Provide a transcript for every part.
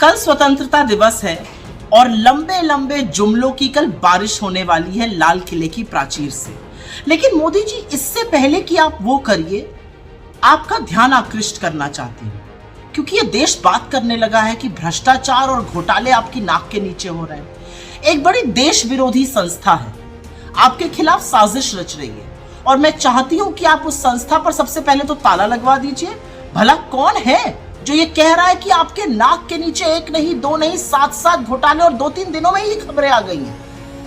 कल स्वतंत्रता दिवस है और लंबे लंबे जुमलों की कल बारिश होने वाली है लाल किले की प्राचीर से। लेकिन मोदी जी, इससे पहले कि आप वो करिए, आपका ध्यान आकृष्ट करना चाहती हूँ, क्योंकि ये देश बात करने लगा है कि भ्रष्टाचार और घोटाले आपकी नाक के नीचे हो रहे हैं। एक बड़ी देश विरोधी संस्था है, आपके खिलाफ साजिश रच रही है और मैं चाहती हूं कि आप उस संस्था पर सबसे पहले तो ताला लगवा दीजिए। भला कौन है जो ये कह रहा है कि आपके नाक के नीचे एक नहीं, दो नहीं, 7 घोटाले और 2-3 दिनों में ही खबरें आ गई हैं,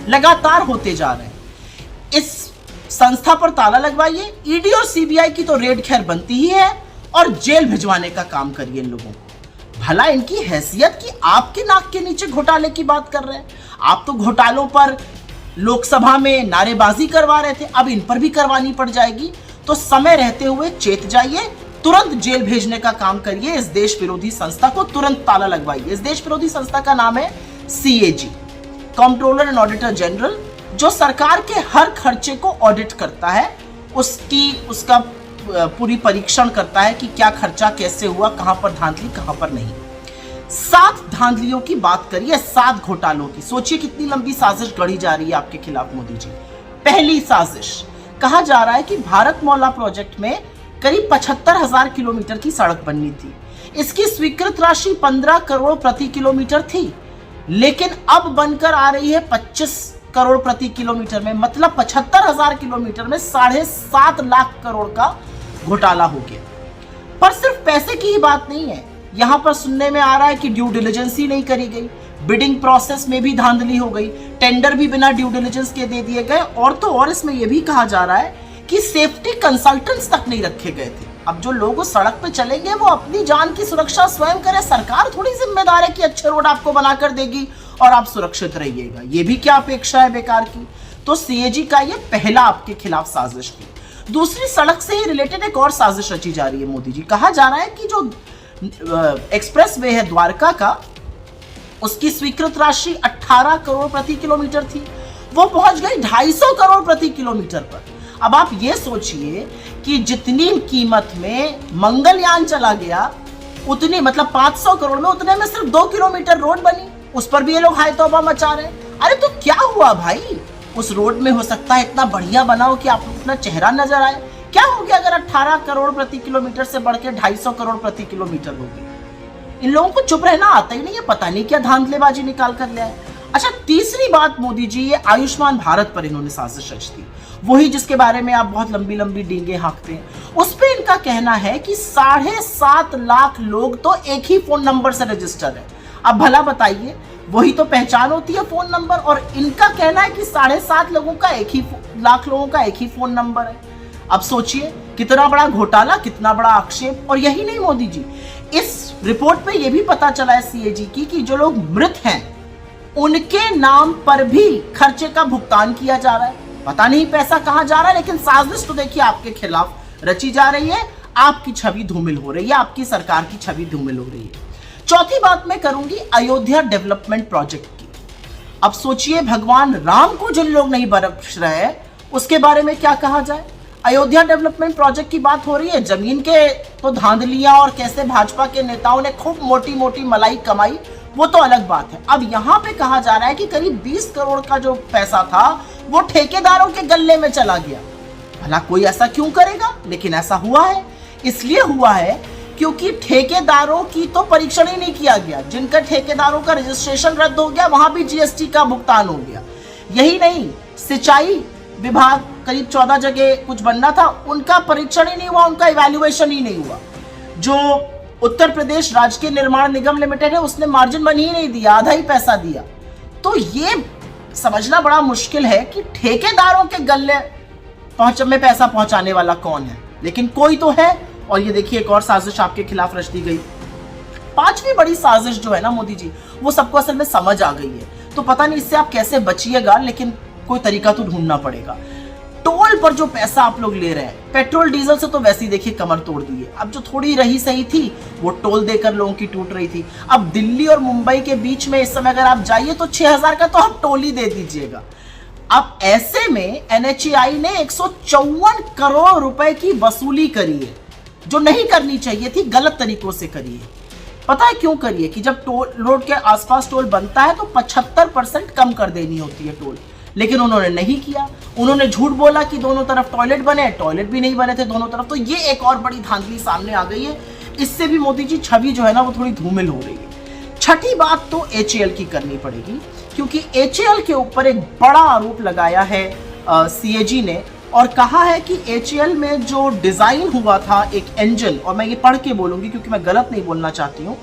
लगातार होते जा रहे हैं। इस संस्था पर ताला लगवाइए। ईडी और सीबीआई की तो रेड खैर बनती ही है और जेल भिजवाने का काम करिए इन लोगों को। भला इनकी हैसियत कि आपके नाक के नीचे घोटाले की बात कर रहे हैं। आप तो घोटालों पर लोकसभा में नारेबाजी करवा रहे थे, अब इन पर भी करवानी पड़ जाएगी। तो समय रहते हुए चेत जाइए, तुरंत जेल भेजने का काम करिए। इस देश विरोधी संस्था को तुरंत ताला लगवाइए। इस देश विरोधी संस्था का नाम है CAG, controller and auditor general, जो सरकार के हर खर्चे को ऑडिट करता है, उसका पूरी परीक्षण करता है कि क्या खर्चा कैसे हुआ, कहां पर धांधली कहां पर नहीं। 7 धांधलियों की बात करिए, 7 घोटालों की। सोचिए कितनी लंबी साजिश गढ़ी जा रही है आपके खिलाफ मोदी जी। पहली साजिश, कहा जा रहा है कि भारत मौला प्रोजेक्ट में करीब 75,000 किलोमीटर की सड़क बननी थी। इसकी स्वीकृत राशि 15 करोड़ प्रति किलोमीटर थी, लेकिन अब बनकर आ रही है 25 करोड़ प्रति किलोमीटर में। मतलब 75,000 किलोमीटर में 7.5 लाख करोड़ का घोटाला हो गया। पर सिर्फ पैसे की ही बात नहीं है, यहां पर सुनने में आ रहा है कि ड्यू डिलिजेंस ही नहीं करी गई, बिडिंग प्रोसेस में भी धांधली हो गई, टेंडर भी बिना ड्यू डिलिजेंस के दे दिए गए, और तो और इसमें यह भी कहा जा रहा है कि सेफ्टी कंसल्टेंट्स तक नहीं रखे गए थे। अब जो लोग उस सड़क पे चलेंगे वो अपनी जान की सुरक्षा स्वयं करें। सरकार थोड़ी जिम्मेदार है कि अच्छे रोड आपको बनाकर देगी और आप सुरक्षित रहिएगा। ये भी क्या अपेक्षा है बेकार की। तो CAG का ये पहला आपके खिलाफ साजिश थी। दूसरी, सड़क से ही रिलेटेड एक और साजिश रची जा रही है मोदी जी। कहा जा रहा है कि जो एक्सप्रेस वे है द्वारका का, उसकी स्वीकृत राशि 18 करोड़ प्रति किलोमीटर थी, वो पहुंच गई 250 करोड़ प्रति किलोमीटर पर। अब आप ये सोचिए कि जितनी कीमत में मंगलयान चला गया, उतनी मतलब 500 करोड़ में, उतने में सिर्फ 2 किलोमीटर रोड बनी, उस पर भी ये लोग हाय तौबा मचा रहे हैं। अरे तो क्या हुआ भाई, उस रोड में हो सकता है इतना बढ़िया बनाओ कि आपको अपना चेहरा नजर आए। क्या हो गया अगर 18 करोड़ प्रति किलोमीटर से बढ़ के 250 करोड़ प्रति किलोमीटर हो गई। इन लोगों को चुप रहना आता ही नहीं है, पता नहीं क्या धांधलेबाजी निकाल कर ले आए। अच्छा, तीसरी बात मोदी जी, ये आयुष्मान भारत पर इन्होंने साजिश रची थी, वही जिसके बारे में आप बहुत लंबी लंबी डींगे हाँकते हैं। उस पे इनका कहना है कि 7.5 लाख लोग तो एक ही फोन नंबर से रजिस्टर है। अब भला बताइए, वही तो पहचान होती है फोन नंबर, और इनका कहना है कि 7.5 लाख लोगों का एक ही फोन नंबर है। अब सोचिए कितना बड़ा घोटाला, कितना बड़ा आक्षेप। और यही नहीं मोदी जी, इस रिपोर्ट पे यह भी पता चला है CAG की कि जो लोग मृत हैं उनके नाम पर भी खर्चे का भुगतान किया जा रहा है। पता नहीं पैसा कहां जा रहा है, लेकिन साजिश तो देखिए आपके खिलाफ रची जा रही है। आपकी छवि धूमिल हो रही है, आपकी सरकार की छवि धूमिल हो रही है। चौथी बात मैं करूंगी अयोध्या डेवलपमेंट प्रोजेक्ट की। अब सोचिए, भगवान राम को जिन लोग नहीं बख्श रहे हैं, उसके बारे में क्या कहा जाए। अयोध्या डेवलपमेंट प्रोजेक्ट की बात हो रही है। जमीन के तो धांधलियां और कैसे भाजपा के नेताओं ने खूब मोटी मोटी मलाई कमाई, वो तो अलग बात है। अब यहाँ पे कहा जा रहा है कि करीब 20 करोड़ का जो पैसा था वो ठेकेदारों के गल्ले में चला गया। भला कोई ऐसा क्यों करेगा, लेकिन ऐसा हुआ है। इसलिए हुआ है क्योंकि ठेकेदारों की तो परीक्षण ही नहीं किया गया। जिनका ठेकेदारों का रजिस्ट्रेशन रद्द हो गया, वहां भी GST का भुगतान हो गया। यही नहीं, सिंचाई विभाग करीब 14 जगह कुछ बनना था, उनका परीक्षण ही नहीं हुआ, उनका इवैल्यूएशन ही नहीं हुआ। जो उत्तर प्रदेश राजकीय निर्माण निगम लिमिटेड है, उसने मार्जिन मनी ही नहीं दिया, आधा ही पैसा दिया। तो ये समझना बड़ा मुश्किल है कि ठेकेदारों के गल्ले में पैसा पहुंचाने वाला कौन है, लेकिन कोई तो है। और ये देखिए, एक और साजिश आपके खिलाफ रच दी गई। पांचवी बड़ी साजिश जो है ना मोदी जी, वो सबको असल में समझ आ गई है। तो पता नहीं इससे आप कैसे बचिएगा, लेकिन कोई तरीका तो ढूंढना पड़ेगा। टोल पर जो पैसा आप लोग ले रहे हैं, पेट्रोल डीजल से तो वैसे ही देखिए कमर तोड़ दी है। अब जो थोड़ी रही सही थी, वो टोल देकर लोगों की टूट रही थी। अब दिल्ली और मुंबई के बीच में इस समय अगर आप जाइए तो 6,000 का तो आप टोल ही दे दीजिएगा। अब ऐसे में NHAI ने 154 करोड़ रुपए की वसूली करी है, जो नहीं करनी चाहिए थी, गलत तरीकों से करी है। पता है क्यों करिए कि जब टोल रोड के आसपास टोल बनता है तो 75% कम कर देनी होती है टोल, लेकिन उन्होंने नहीं किया। उन्होंने झूठ बोला कि दोनों तरफ टॉयलेट बने, टॉयलेट भी नहीं बने थे दोनों तरफ। तो ये एक और बड़ी धांधली सामने आ गई है। इससे भी मोदी जी छवि जो है ना वो थोड़ी धूमिल हो रही है। छठी बात तो HAL की करनी पड़ेगी, क्योंकि HAL के ऊपर एक बड़ा आरोप लगाया है CAG ने, और कहा है कि HAL में जो डिजाइन हुआ था एक इंजन, और मैं ये पढ़ के बोलूंगी क्योंकि मैं गलत नहीं बोलना चाहती हूँ,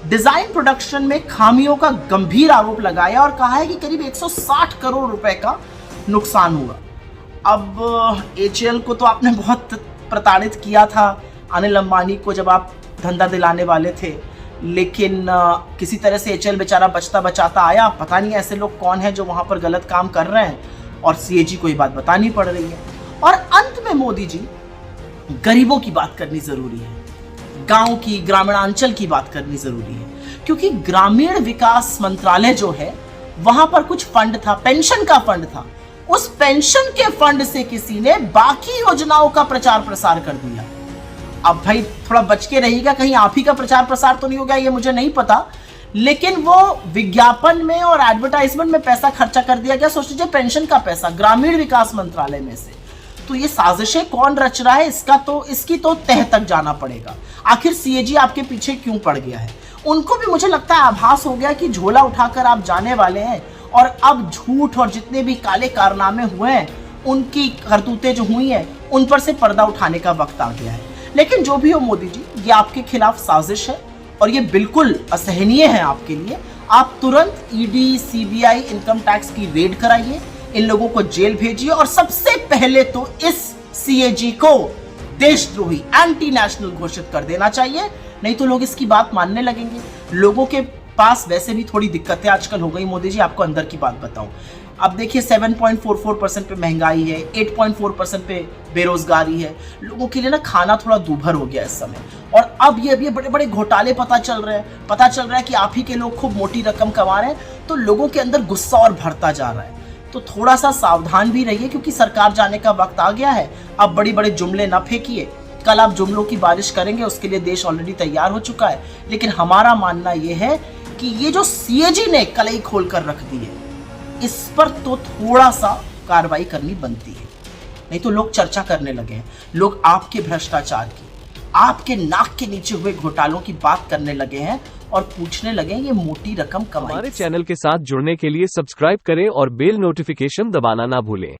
डिजाइन प्रोडक्शन में खामियों का गंभीर आरोप लगाया और कहा है कि करीब 160 करोड़ रुपए का नुकसान हुआ। अब HAL को तो आपने बहुत प्रताड़ित किया था, अनिल अंबानी को, जब आप धंधा दिलाने वाले थे, लेकिन किसी तरह से HAL बेचारा बचता बचाता आया। पता नहीं ऐसे लोग कौन हैं जो वहां पर गलत काम कर रहे हैं, और CAG को ये बात बतानी पड़ रही है। और अंत में मोदी जी, गरीबों की बात करनी जरूरी है, गांव की, ग्रामीणांचल की बात करनी जरूरी है, क्योंकि ग्रामीण विकास मंत्रालय जो है वहां पर कुछ फंड था, पेंशन का फंड था। उस पेंशन के फंड से किसी ने बाकी योजनाओं का प्रचार प्रसार कर दिया। अब भाई थोड़ा बच के रहिएगा, कहीं आप ही का प्रचार प्रसार तो नहीं हो गया, ये मुझे नहीं पता, लेकिन वो विज्ञापन में और एडवर्टाइजमेंट में पैसा खर्चा कर दिया गया। सोच लीजिए, पेंशन का पैसा ग्रामीण विकास मंत्रालय में से। तो ये साजिशें कौन रच रहा है, इसकी तो तह तक जाना पड़ेगा। आखिर CAG आपके पीछे क्यों पड़ गया है? उनको भी मुझे लगता है आभास हो गया कि झोला उठाकर आप जाने वाले हैं, और अब झूठ और जितने भी काले कारनामे हुए हैं, उनकी करतूतें जो हुई हैं, उन पर से पर्दा उठाने का वक्त आ गया है। लेकिन जो भी हो मोदी जी, ये आपके खिलाफ साजिश है और ये बिल्कुल असहनीय है आपके लिए। आप तुरंत ED, CBI, इनकम टैक्स की रेड कराइए, इन लोगों को जेल भेजिए, और सबसे पहले तो इस CAG को देशद्रोही, एंटी नेशनल घोषित कर देना चाहिए, नहीं तो लोग इसकी बात मानने लगेंगे। लोगों के पास वैसे भी थोड़ी दिक्कतें आजकल हो गई मोदी जी, आपको अंदर की बात बताऊं। अब देखिए 7.44% पे महंगाई है, 8.4% पे बेरोजगारी है, लोगों के लिए ना खाना थोड़ा दूभर हो गया इस समय। और अब ये बड़े बड़े घोटाले पता चल रहे हैं कि आप ही के लोग खूब मोटी रकम कमा रहे हैं, तो लोगों के अंदर गुस्सा और बढ़ता जा रहा है। तो थोड़ा सा सावधान भी रहिए, क्योंकि सरकार जाने का वक्त आ गया है। अब बड़ी बड़े जुमले न फेंकिए, कल आप जुमलों की बारिश करेंगे, उसके लिए देश ऑलरेडी तैयार हो चुका है। लेकिन हमारा मानना यह है कि ये जो CAG ने कलई खोल कर रख दी है, इस पर तो थोड़ा सा कार्रवाई करनी बनती है, नहीं तो लोग चर्चा करने लगे हैं। लोग आपके भ्रष्टाचार की, आपके नाक के नीचे हुए घोटालों की बात करने लगे हैं और पूछने लगे ये मोटी रकम कमाई। हमारे चैनल के साथ जुड़ने के लिए सब्सक्राइब करें और बेल नोटिफिकेशन दबाना ना भूलें।